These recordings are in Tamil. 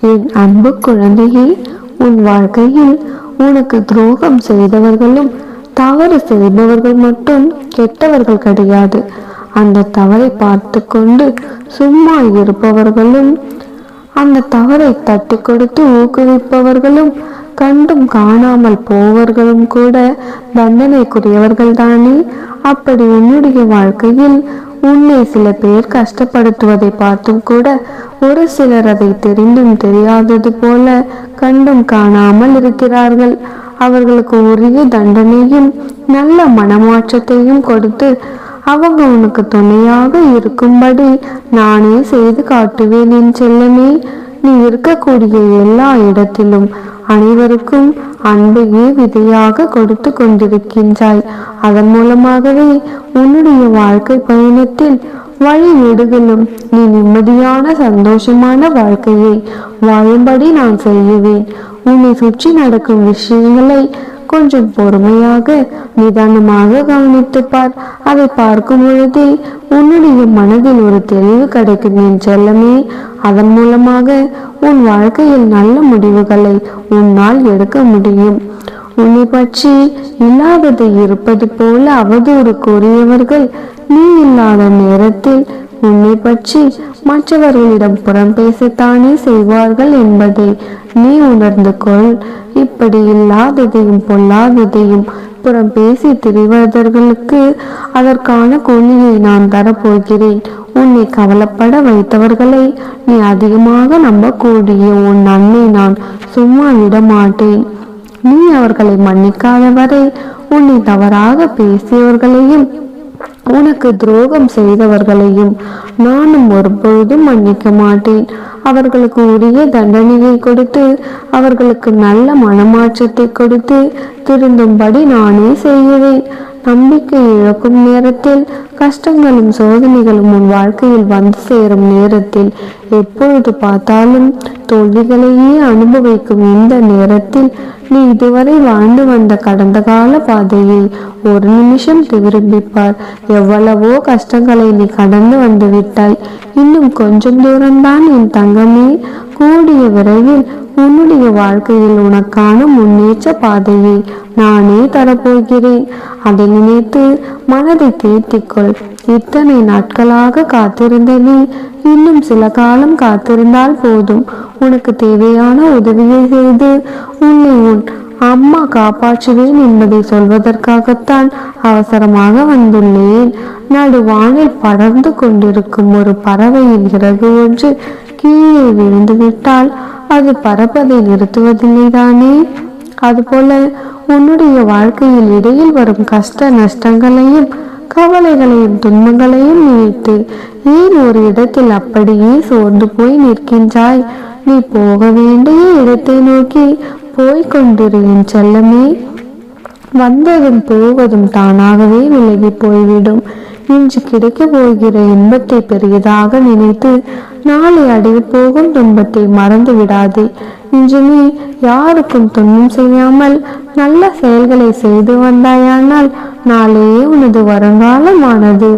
என் அன்பு குழந்தையே, உன் வாழ்க்கையில் உனக்கு துரோகம் செய்தவர்களும் தவறு செய்பவர்கள் மட்டும் கெட்டவர்கள் கிடையாது. அந்த தவறை பார்த்து கொண்டு சும்மா இருப்பவர்களும், அந்த தவறை தட்டி கொடுத்து ஊக்குவிப்பவர்களும், கண்டும் காணாமல் போவர்களும் கூட தண்டனைக்குரியவர்கள் தானே. அப்படி உன்னுடைய வாழ்க்கையில் உன்னை சில பேர் கஷ்டப்படுத்துவதை பார்த்தும் கூட ஒரு சிலர் அதை தெரிந்தும் தெரியாதது போல கண்டும் காணாமல் இருக்கிறார்கள். அவர்களுக்கு உரிய தண்டனையும் நல்ல மனமாற்றத்தையும் கொடுத்து அவங்க உனக்கு துணையாக இருக்கும்படி நானே செய்து காட்டுவேன். என் செல்லமே, நீ இருக்கக்கூடிய எல்லா இடத்திலும் அனைவருக்கும் அன்பையே விதையாக கொடுத்து கொண்டிருக்கின்றாய். அதன் மூலமாகவே உன்னுடைய வாழ்க்கை பயணத்தில் வழி நெடுகிலும் நீ நிம்மதியான சந்தோஷமான வாழ்க்கையை வாழும்படி நான் செய்யுவேன். உன்னை சுற்றி நடக்கும் விஷயங்களை கொஞ்சம் பொறுமையாக நிதானமாக கவனித்து பார். அதை பார்க்கும் பொழுதே உன்னுடைய மனதில் ஒரு தெளிவு கிடைக்கும் என் செல்லமே. அதன் மூலமாக உன் வாழ்க்கையில் நல்ல முடிவுகளை உன்னால் எடுக்க முடியும். உன்னை பற்றி இல்லாததை இருப்பது போல அவதூறு கூறியவர்கள் நீ இல்லாத நேரத்தில் உன்னை பற்றி மற்றவர்களிடம் புறம் பேசத்தானே செய்வார்கள் என்பதை நீ உணர்ந்து கொள். இப்படி இல்லாததையும் பொல்லாததையும் புறம் பேசி திரிவதர்களுக்கு அதற்கான கூலியை நான் தரப்போகிறேன். உன்னை கவலைப்பட வைத்தவர்களை நீ அதிகமாக நம்பக்கூடிய உன் அன்னை நான் சும்மா விட மாட்டேன். நீ அவர்களை மன்னிக்காத வரை உன்னை தவறாக பேசியவர்களையும் உனக்கு துரோகம் செய்தவர்களையும் நானும் ஒருபொழுதும் மன்னிக்க மாட்டேன். அவர்களுக்கு உரிய தண்டனையை கொடுத்து அவர்களுக்கு நல்ல மனமாற்றத்தை கொடுத்து திருந்தும்படி நானே செய்கிறேன். நம்பிக்கை இழக்கும் நேரத்தில், கஷ்டங்களும் சோதனைகளும் உன் வாழ்க்கையில் வந்து சேரும் நேரத்தில், எப்பொழுது பார்த்தாலும் தோல்விகளையே அனுபவிக்கும் இந்த நேரத்தில் நீ இதுவரை வாழ்ந்து வந்த கடந்த கால பாதையை ஒரு நிமிஷம் திரும்பிப்பார். எவ்வளவோ கஷ்டங்களை நீ கடந்து வந்து விட்டாய். இன்னும் கொஞ்சம் தூரம்தான் என் தங்கமே. கூடிய விரைவில் உன்னுடைய வாழ்க்கையில் உனக்கான முன்னேற்ற பாதையை நானே தரப்போகிறேன். அதை நினைத்து மனதை தேர்த்திக்கொள். இத்தனை நாட்களாக காத்திருந்த நீ இன்னும் சில காலம் காத்திருந்தால் போதும். உனக்கு தேவையான உதவியை செய்து உன்னை உன் அம்மா காப்பாற்றுவேன் என்பதை சொல்வதற்காகத்தான் அவசரமாக வந்துள்ளேன். நடுவானில் படர்ந்து கொண்டிருக்கும் ஒரு பறவையின் இறகு ஒன்று கீழே விழுந்து விட்டால் அது பறப்பதை நிறுத்துவதில்லை தானே? அதுபோல உன்னுடைய வாழ்க்கையில் இடையில் வரும் கஷ்ட நஷ்டங்களையும் கவலைகளையும் துன்பங்களையும் நினைத்து ஏன் ஒரு இடத்தில் அப்படியே சோர்ந்து போய் நிற்கின்றாய்? நீ போக வேண்டிய இடத்தை நோக்கி போய்கொண்டிரு என் செல்லமே. வந்ததும் போவதும் தானாகவே விலகி போய்விடும். இன்று கிடைக்க போகிற இன்பத்தை பெரியதாக நினைத்து நாளை அடைய போகும் துன்பத்தை மறந்து விடாதே. இன்று நீ யாருக்கும் துன்பம் செய்யாமல் நல்ல செயல்களை செய்து வந்தாயானால் நாளையே உனது வருங்காலமானது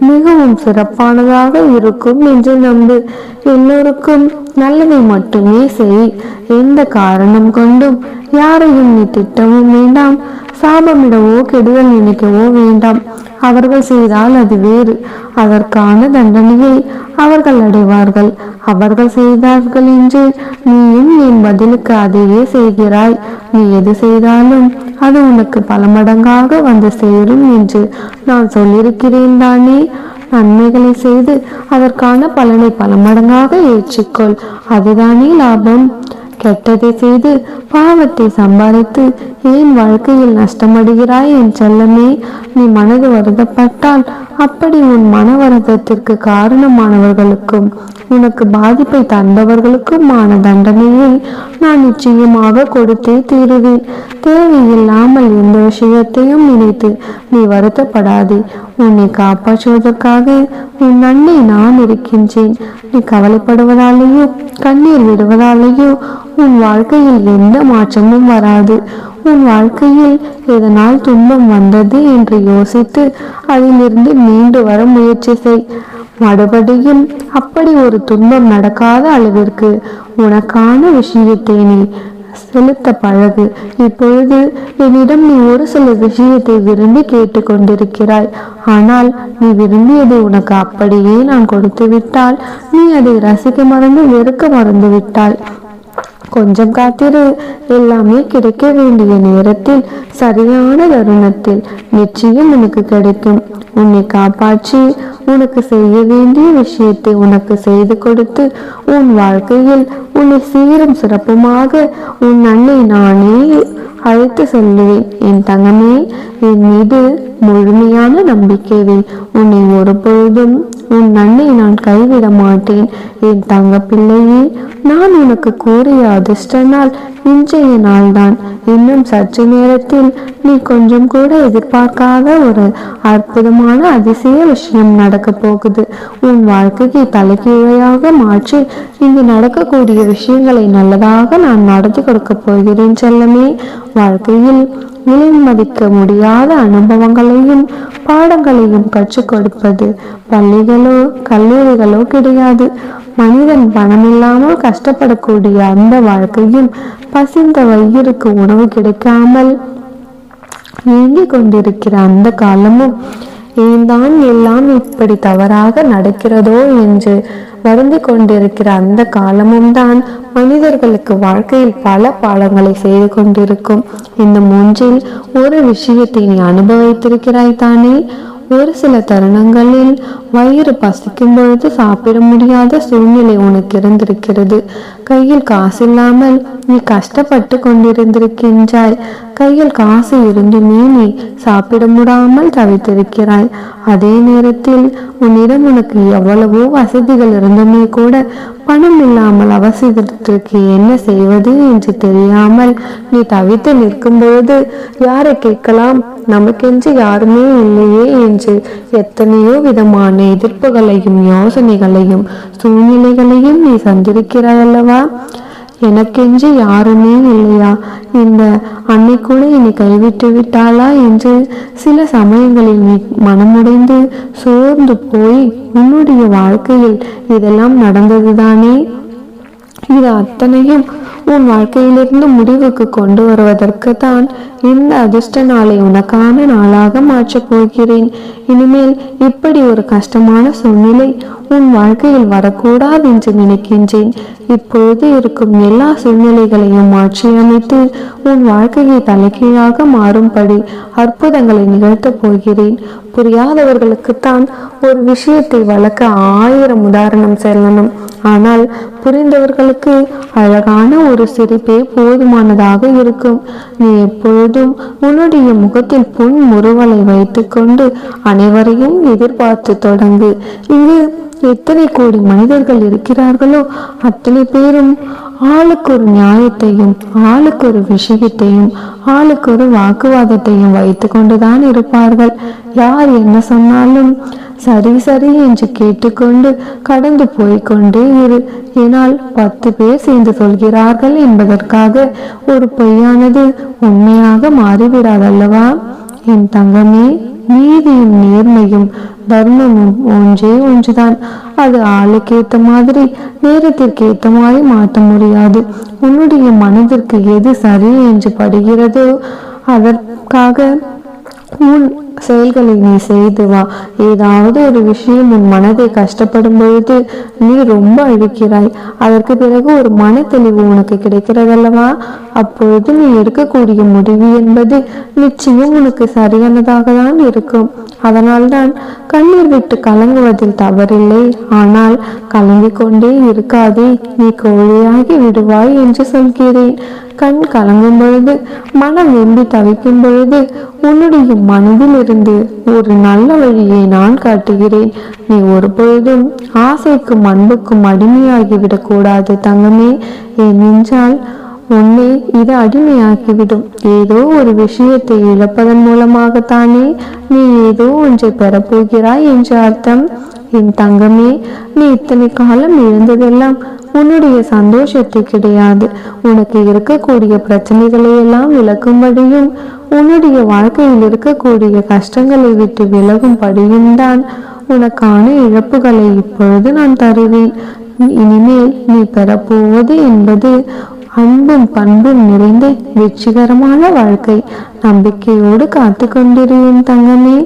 மிகவும் சிறப்பானதாக இருக்கும் என்று நம்பு. எல்லோருக்கும் நல்லதை மட்டுமே செய். எந்த காரணம் கொண்டும் யாரையும் நீ திட்டவும் வேண்டாம், சாபமிடவோ கெடுதல் நினைக்கவோ வேண்டாம். அவர்கள் செய்தால் அது வேறு, அதற்கான தண்டனையை அவர்கள் அடைவார்கள். அவர்கள் செய்தார்கள் என்று நீயும் என் பதிலுக்கு அதையே செய்கிறாய். நீ எது செய்தாலும் அது உனக்கு பல மடங்காக வந்து சேரும் என்று நான் சொல்லியிருக்கிறேன் தானே? நன்மைகளை செய்து அதற்கான பலனை பல மடங்காக ஏற்றுக்கொள். அதுதானே லாபம். கெட்டதை செய்து பாவத்தை சம்பாதித்து ஏன் வாழ்க்கையில் நஷ்டமடைகிறாய் என் செல்லமே? நீ மனது வருத்தப்பட்டால் அப்படி உன் மன வருத்தத்திற்கு காரணமானவர்களுக்கும் உனக்கு பாதிப்பை தந்தவர்களுக்குமான தண்டனையை நான் நிச்சயமாக கொடுத்தே தீருவேன். தேவையில்லாமல் எந்த விஷயத்தையும் நினைத்து நீ வருத்தப்படாதே. உன்னை காப்பாற்றுவதற்காக உன் அன்னை நான் இருக்கின்றேன். நீ கவலைப்படுவதாலேயோ கண்ணீர் விடுவதாலேயோ உன் வாழ்க்கையில் எந்த மாற்றமும் வராது. உன் வாழ்க்கையில் எதனால் துன்பம் வந்தது என்று யோசித்து அதிலிருந்து மீண்டு வர முயற்சி செய். மறுபடியும் அப்படி ஒரு துன்பம் நடக்காத அளவிற்கு உனக்கான விஷயத்தை நீ செலுத்த பழகு. இப்பொழுது என்னிடம் நீ ஒரு சில விஷயத்தை விரும்பி கேட்டுக்கொண்டிருக்கிறாய். ஆனால் நீ விரும்பியதை உனக்கு அப்படியே நான் கொடுத்து விட்டால் நீ அதை ரசிக்க மறந்து வெறுக்க மறந்து விட்டாய். கொஞ்சம் காத்திரு. எல்லாமே கிடைக்க வேண்டிய நேரத்தில், சரியான தருணத்தில் நிச்சயம் உனக்கு கிடைக்கும். உன்னை காப்பாற்றி உனக்கு செய்ய வேண்டிய விஷயத்தை உனக்கு செய்து கொடுத்து உன் வாழ்க்கையில் உன்னை சீரும் சிறப்புமாக உன் அன்னை நானே அழைத்து சொல்லுவேன். என் தங்கமே, என் மீது முழுமையான நம்பிக்கை வை. உன்னை ஒருபொழுதும் உன் அன்னை நான் கைவிட மாட்டேன். என் தங்க பிள்ளையே, நான் உனக்கு கூறிய அதிர்ஷ்ட நாள் இன்றைய நாள்தான். இன்னும் சற்று நேரத்தில் நீ கொஞ்சம் கூட எதிர்பார்க்காத ஒரு அற்புதமான அதிசய விஷயம் நடக்க போகுது. உன் வாழ்க்கையை தலைகீழையாக மாற்றி இங்கு நடக்கக்கூடிய விஷயங்களை நல்லதாக நான் நடத்தி கொடுக்க போகிறேன் செல்லமே. வாழ்க்கையில் விலை மதிக்க முடியாத அனுபவங்களையும் பாடங்களையும் கற்றுக் கொடுப்பது பள்ளிகளோ கல்லூரிகளோ கிடையாது. மனிதன் பணமில்லாமல் கஷ்டப்படக்கூடிய அந்த வாழ்க்கையும், பசிந்த வயிறுக்கு உணவு கிடைக்காமல் இயங்கிக் கொண்டிருக்கிற அந்த காலமும், ஏன்தான் எல்லாம் இப்படி தவறாக நடக்கிறதோ என்று வருந்தி கொண்டிருக்கிற அந்த காலமும் தான் மனிதர்களுக்கு வாழ்க்கையில் பல பாடங்களை செய்து கொண்டிருக்கும். இந்த மூன்றில் ஒரு விஷயத்தை நீ அனுபவித்திருக்கிறாய் தானே? ஒரு சில தருணங்களில் வயிறு பசிக்கும் பொழுது சாப்பிட முடியாத சூழ்நிலை உனக்கு இருந்திருக்கிறது. கையில் காசு இல்லாமல் நீ கஷ்டப்பட்டு கொண்டிருந்திருக்கின்றாய். கையில் காசு இருந்துமே நீ சாப்பிட முடியாமல் தவித்திருக்கிறாய். அதே நேரத்தில் உன்னிடம் உனக்கு எவ்வளவோ வசதிகள் இருந்துமே கூட பணம் இல்லாமல் அவசரத்திற்கு என்ன செய்வது என்று தெரியாமல் நீ தவித்து நிற்கும் பொழுது யாரை கேட்கலாம், நமக்கென்று யாருமே இல்லையே என்று எத்தனையோ விதமான எதிர்ப்புகளையும் யோசனைகளையும் சூழ்நிலைகளையும் நீ சந்திருக்கிறாய் அல்லவா? எனக்கென்று யாருமே இல்லையா? இந்த அன்னை கூட என்னை கைவிட்டு விட்டாளா என்று சில சமயங்களில் நீ மனமுடைந்து சோர்ந்து போய் உன்னுடைய வாழ்க்கையில் இதெல்லாம் நடந்ததுதானே? இது அத்தனையும் உன் வாழ்க்கையிலிருந்து முடிவுக்கு கொண்டு வருவதற்கு தான் இந்த அதிர்ஷ்ட நாளை உனக்கான நாளாக மாற்றப் போகிறேன். இனிமேல் இப்படி ஒரு கஷ்டமான சூழ்நிலை உன் வாழ்க்கையில் வரக்கூடாது என்று நினைக்கின்றேன். இப்பொழுது இருக்கும் எல்லா சூழ்நிலைகளையும் மாற்றியமைத்து உன் வாழ்க்கையை தலைகீழாக மாறும்படி அற்புதங்களை நிகழ்த்தப் போகிறேன். புரியாதவர்களுக்குத்தான் ஒரு விஷயத்தை வளர்க்க 1000 உதாரணம் செல்லணும். ஆனால் புரிந்தவர்களுக்கு அழகான ஒரு சிரிப்பே போதுமானதாக இருக்கும். நீ எப்பொழுதும் உன்னுடைய முகத்தில் புன் முறுவலை வைத்துக்கொண்டு அனைவரையும் எதிர்பார்த்து தொடங்கு. இங்கு எத்தனை கோடி மனிதர்கள் இருக்கிறார்களோ அத்தனை பேரும் ஆளுக்கு ஒரு நியாயத்தையும் ஆளுக்கு ஒரு விஷயத்தையும் ஆளுக்கு ஒரு வாக்குவாதத்தையும் வைத்து கொண்டுதான் இருப்பார்கள். யார் என்ன சொன்னாலும் சரி சரி என்று கேட்டுக்கொண்டு கடந்து போய்கொண்டே இரு. ஏனால் 10 பேர் சேர்ந்து சொல்கிறார்கள் என்பதற்காக ஒரு பொய்யானது உண்மையாக மாறிவிடாதல்லவா? என் தங்கமே, நீதியும் நேர்மையும் தர்மமும் ஒன்றே ஒன்றுதான். அது ஆளுக்கு ஏத்த மாதிரி நேரத்திற்கு ஏத்த மாதிரி மாற்ற முடியாது. உன்னுடைய மனதிற்கு எது சரி என்று படுகிறதோ அதற்காக உன் செயல்களை நீ செய்து வா. ஏதாவது ஒரு விஷயம் உன் மனதை கஷ்டப்படும் பொழுது நீ ரொம்ப அழுக்கிறாய். அதற்கு பிறகு ஒரு மன தெளிவு உனக்கு கிடைக்கிறதல்லவா? அப்பொழுது நீ எடுக்கக்கூடிய முடிவு என்பது நிச்சயம் உனக்கு சரியானதாக தான் இருக்கும். அதனால்தான் கண்ணீர் விட்டு கலங்குவதில் தவறில்லை. ஆனால் கலங்கிக் கொண்டே இருக்காதே, நீ கோழியாகி விடுவாய் என்று சொல்கிறேன். கண் கலங்கும் பொழுது, மனம் வெம்பி தவிக்கும் பொழுது உன்னுடைய மனதில் இருந்து ஒரு நல்ல வழியை நான் காட்டுகிறேன். நீ ஒருபொழுதும் ஆசைக்கும் அன்புக்கும் அடிமையாகிவிடக் கூடாது தங்கமே. ஏனென்றால் உன்னை இது அடிமையாக்கிவிடும். ஏதோ ஒரு விஷயத்தை இழப்பதன் மூலமாகத்தானே நீ ஏதோ ஒன்றை பெறப்போகிறாய் என்று அர்த்தம். என் தங்கமே, நீ இத்தனை காலம் இழந்ததெல்லாம் உன்னுடைய சந்தோஷத்தை கிடையாது, உனக்கு இருக்கக்கூடிய பிரச்சனைகளை எல்லாம் விளக்கும்படியும் உன்னுடைய வாழ்க்கையில் இருக்கக்கூடிய கஷ்டங்களை விட்டு விலகும்படியும் தான் உனக்கான இழப்புகளை இப்பொழுது நான் தருவேன். இனிமேல் நீ பெறப்போவது என்பது அன்பும் பண்பும் நிறைந்த வெற்றிகரமான வாழ்க்கை. நம்பிக்கையோடு காத்து கொண்டிருந்தேன் தங்கமே.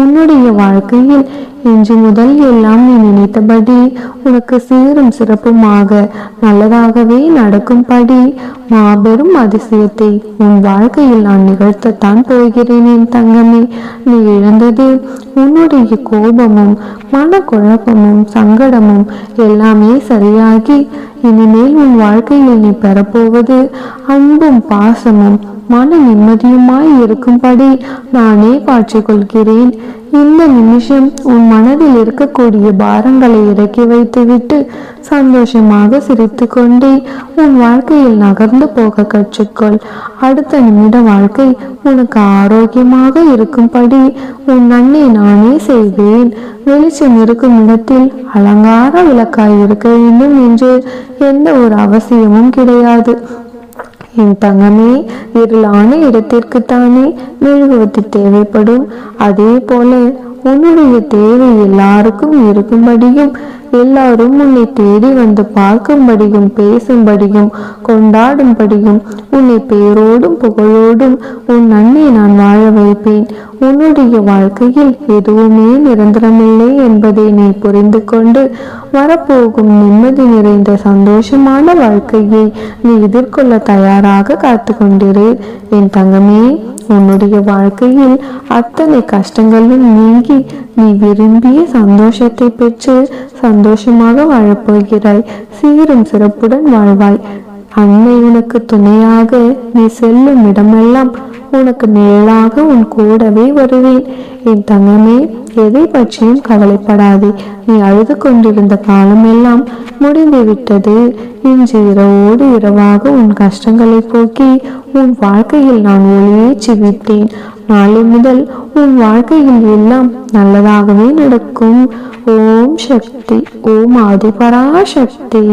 உன்னுடைய வாழ்க்கையில் இன்று முதல் எல்லாம் நீ நினைத்தபடி உனக்கு சீரும் சிறப்புமாக நல்லதாகவே நடக்கும்படி மாபெரும் அதிசயத்தை உன் வாழ்க்கையில் நான் நிகழ்த்தத்தான் போகிறேன் என் தங்கமே. நீ இழந்தது உன்னுடைய கோபமும் மனக்குழப்பமும் சங்கடமும் எல்லாமே சரியாகி இனிமேல் உன் வாழ்க்கையில் நீ பெறப்போவது அன்பும் பாசமும் மன நிம்மதியுமாய் இருக்கும்படி நானே காட்சிக்கொள்கிறேன். இந்த நிமிஷம் உன் மனதில் இருக்கக்கூடிய பாரங்களை இறக்கி வைத்துவிட்டு சந்தோஷமாக சிரித்து கொண்டே உன் வாழ்க்கையில் நகர்ந்து போக கற்றுக்கொள். அடுத்த நிமிட வாழ்க்கை உனக்கு ஆரோக்கியமாக இருக்கும்படி உன் நன்மை நானே செய்வேன். வெளிச்சம் இருக்கும் இடத்தில் அலங்கார விளக்காய் இருக்க வேண்டும் என்று எந்த ஒரு அவசியமும் கிடையாது என் தங்கமே. இருளான இடத்திற்குத்தானே மெழுகுவர்த்தி தேவைப்படும். அதே போல உன்னுடைய தேவை எல்லாருக்கும் இருக்கும்படியும் எல்லாரும் உன்னை தேடி வந்து பார்க்கும்படியும் பேசும்படியும் கொண்டாடும்படியும் உன்னை பேரோடும் புகழோடும் உன் நன்மை நான் வாழ வைப்பேன். உன்னுடைய வாழ்க்கையில் எதுவுமே நிரந்தரமில்லை என்பதை நீ புரிந்து கொண்டு வரப்போகும் நிம்மதி நிறைந்த சந்தோஷமான வாழ்க்கையை நீ எதிர்கொள்ள தயாராக காத்து கொண்டிரு என் தங்கமே. உன்னுடைய வாழ்க்கையில் அத்தனை கஷ்டங்களும் நீங்கி நீ விரும்பிய சந்தோஷத்தை பெற்று சந்தோஷமாக வாழப்போகிறாய். சீரும் சிறப்புடன் வாழ்வாய். அன்னை உனக்கு துணையாக நீ செல்லும் இடமெல்லாம் உனக்கு நிழலாக உன் கூடவே வருவேன் என் தங்கமே. எதை பற்றியும் கவலைப்படாதே. நீ அழுது கொண்டிருந்த காலமெல்லாம் முடிந்து விட்டது. இன்று இரவோடு இரவாக உன் கஷ்டங்களை போக்கி உன் வாழ்க்கையில் நான் ஒளியேற்றி விட்டேன். நாளை முதல் உன் வாழ்க்கையில் எல்லாம் நல்லதாகவே நடக்கும். ஓம் சக்தி. ஓம் ஆதிபராசக்தி.